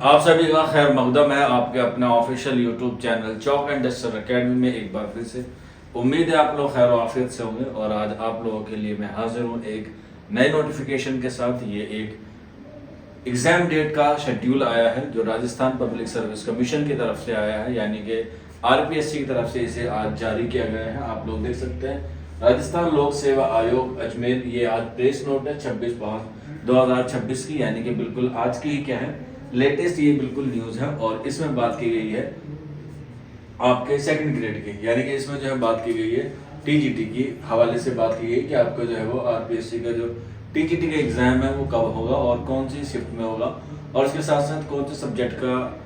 आप सभी का खैर मकदम है आपके अपने official YouTube channel chalk and duster academy में एक बार फिर से। उम्मीद है आप लोग खैर आफियत से होंगे और आज आप लोगों के लिए मैं हाजिर हूँ एक नए नोटिफिकेशन के साथ। ये एक एग्जाम डेट का शेड्यूल आया है जो राजस्थान पब्लिक सर्विस कमीशन की तरफ से आया है, यानी कि आरपीएससी की तरफ से इसे आज जारी किया गया है। आप लोग देख सकते हैं राजस्थान लोक सेवा आयोग अजमेर, ये आज प्रेस नोट है 26/5/2026 की, यानी कि बिल्कुल आज की ही क्या है लेटेस्ट ये बिल्कुल न्यूज है। और इसमें बात की गई है आपके सेकंड ग्रेड की, यानी कि इसमें जो है बात की गई है टीजीटी की हवाले से बात की गई कि आपका जो है वो आरपीएससी का जो टीजीटी का एग्जाम है वो कब होगा और कौन सी शिफ्ट में होगा, और उसके साथ साथ कौन से सब्जेक्ट का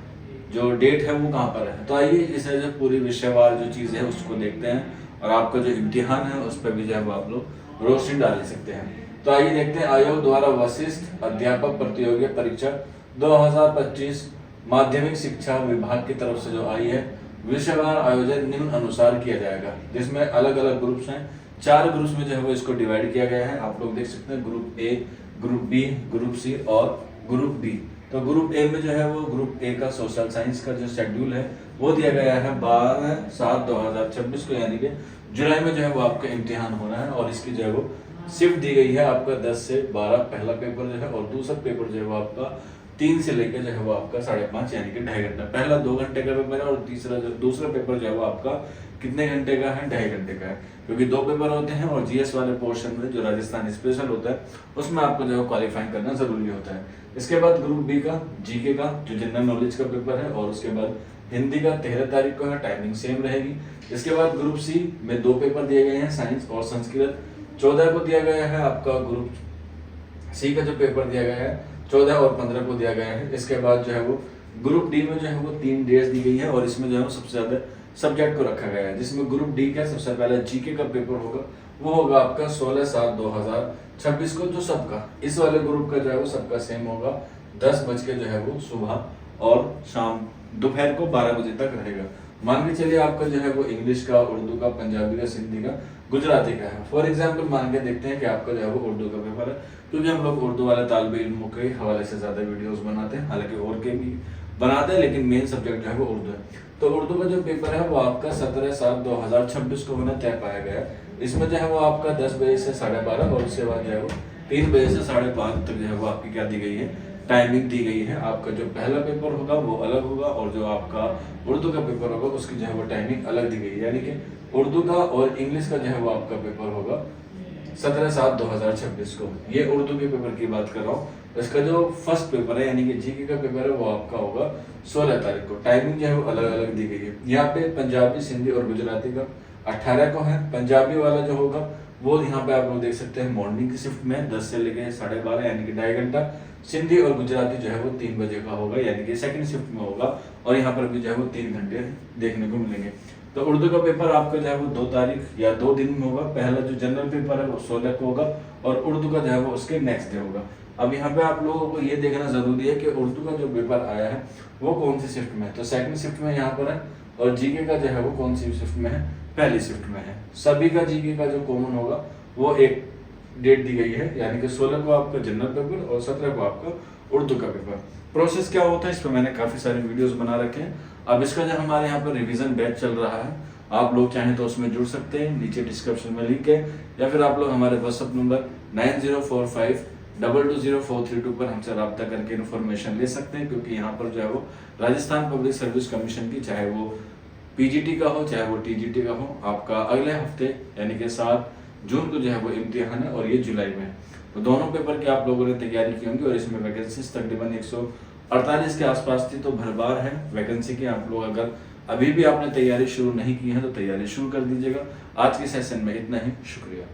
जो डेट है वो कहाँ पर है। तो आइए इसे जो पूरी विषयवार जो चीज़ है उसको देखते हैं और आपका जो इम्तिहान है उस पर भी जो है वो आप लोग रोशनी डाल सकते हैं। तो आइए देखते हैं आयोग द्वारा वरिष्ठ अध्यापक प्रतियोगी परीक्षा 2025 माध्यमिक शिक्षा विभाग की तरफ से जो आई है। विषयवार आयोजन निम्न अनुसार किया जाएगा, जिसमें अलग अलग ग्रुप्स हैं। 4 ग्रुप्स में जो है वो इसको डिवाइड किया गया है। आप लोग देख सकते हैं group A, group B, group C और ग्रुप डी। तो ग्रुप ए में जो है वो ग्रुप ए का सोशल साइंस का जो शेड्यूल है वो दिया गया है 12/7/2026 को, यानी कि जुलाई में जो है वो आपका इम्तिहान होना है। और इसकी जो है वो शिफ्ट दी गई है आपका 10 से 12 पहला पेपर जो है, और दूसरा पेपर जो है वो आपका 3 से लेकर जो है वो आपका 5.5 यानी कि 2.5 घंटा। पहला 2 घंटे का पेपर है और दूसरा पेपर जो है वो आपका कितने घंटे का है, 2.5 घंटे का है, क्योंकि 2 पेपर होते हैं। और जीएस वाले पोर्शन में जो राजस्थान स्पेशल होता है उसमें आपको जो है क्वालिफाई करना जरूरी होता है। इसके बाद ग्रुप बी का जीके का जो जनरल नॉलेज का पेपर है, और उसके बाद हिंदी का 13 तारीख को है, टाइमिंग सेम रहेगी। इसके बाद ग्रुप सी में 2 पेपर दिए गए हैं, साइंस और संस्कृत। 14 को दिया गया है आपका ग्रुप सी का जो पेपर दिया गया है 14 और 15 को दिया गया है। इसके बाद जो है वो ग्रुप डी में जो है वो 3 डेट्स दी गई है, और इसमें जो है सबसे ज्यादा सब्जेक्ट को रखा गया है, जिसमें ग्रुप डी का सबसे पहले जीके का पेपर होगा, वो होगा आपका 16/7/2026 को। जो सबका इस वाले ग्रुप का जो है वो सबका सेम होगा, 10 बज के जो है वो सुबह और शाम दोपहर को 12 बजे तक रहेगा। मान के चलिए आपका जो है वो इंग्लिश का, उर्दू का, पंजाबी का, सिंधी का, गुजराती का है। फॉर एग्जाम्पल मान के देखते हैं कि आपका जो है वो उर्दू का पेपर है, क्योंकि हम लोग उर्दू वाले तालिबे इल्मों के हवाले से ज्यादा वीडियोस बनाते हैं, हालांकि और के भी बनाते हैं, लेकिन मेन सब्जेक्ट जो है वो उर्दू है। तो उर्दू का जो पेपर है वो आपका 17/7/2026 को होना तय पाया गया है। इसमें जो है वो आपका 10 बजे से 12:30 और उसके बाद जो है वो 3 बजे से 5:30 तक जो है वो आपकी क्या दी गई है, टाइमिंग दी गई है। आपका जो पहला पेपर होगा वो अलग होगा, और जो आपका उर्दू का पेपर होगा उसकी जो है वो टाइमिंग अलग दी गई है, यानी कि उर्दू का और इंग्लिश का जो है वो आपका पेपर होगा 17/7/2026 को। ये उर्दू के पेपर की बात कर रहा हूँ। इसका जो फर्स्ट पेपर है यानी कि जीके का पेपर है वो आपका होगा 16 तारीख को। टाइमिंग जो है वो अलग अलग दी गई है। यहाँ पे पंजाबी, सिंधी और गुजराती का 18 को है। पंजाबी वाला जो होगा वो यहाँ पे आप लोग देख सकते हैं मॉर्निंग की शिफ्ट में 10 से लेकर 12:30 यानी कि 2.5 घंटा। सिंधी और गुजराती जो है वो 3 बजे का होगा, यानी कि सेकंड शिफ्ट में होगा, और यहाँ पर भी जो है वो 3 घंटे देखने को मिलेंगे। तो उर्दू का पेपर आपका जो है वो 2 तारीख या 2 दिन में होगा। पहला जो जनरल पेपर है वो 16 को होगा, और उर्दू का जो है वो उसके नेक्स्ट डे होगा। अब यहाँ पे आप लोगों को ये देखना जरूरी है कि उर्दू का जो पेपर आया है वो कौन सी शिफ्ट में है। तो सेकंड शिफ्ट में यहाँ पर है, और जीके का जो है वो कौन सी शिफ्ट में है, पहली शिफ्ट में है। सभी का जीके का जो कॉमन होगा वो एक डेट दी गई है, यानी कि 16 को आपका जनरल पेपर और 17 को आपका उर्दू का पेपर। प्रोसेस क्या होता है इस पर मैंने काफी सारे वीडियोस बना रखे हैं। अब इसका जो हमारे यहाँ पर रिवीजन बैच चल रहा है, आप लोग चाहें तो उसमें जुड़ सकते हैं, नीचे डिस्क्रिप्शन में लिंक है, या फिर आप लोग हमारे व्हाट्सएप नंबर 9045220432 पर हमसे रब्ता करके इन्फॉर्मेशन ले सकते हैं। क्योंकि यहाँ पर जो है वो राजस्थान पब्लिक सर्विस कमीशन की, चाहे वो पीजीटी का हो चाहे वो टीजीटी का हो, आपका अगले हफ्ते यानी कि 7 जून को जो है वो इम्तिहान है, और ये जुलाई में है। तो दोनों पेपर की आप लोगों ने तैयारी की होंगी, और इसमें वैकेंसीज तकरीबन 148 के आसपास थी, तो भरमार है वैकेंसी की। आप लोग अगर अभी भी आपने तैयारी शुरू नहीं की है तो तैयारी शुरू कर दीजिएगा। आज के सेशन में इतना ही, शुक्रिया।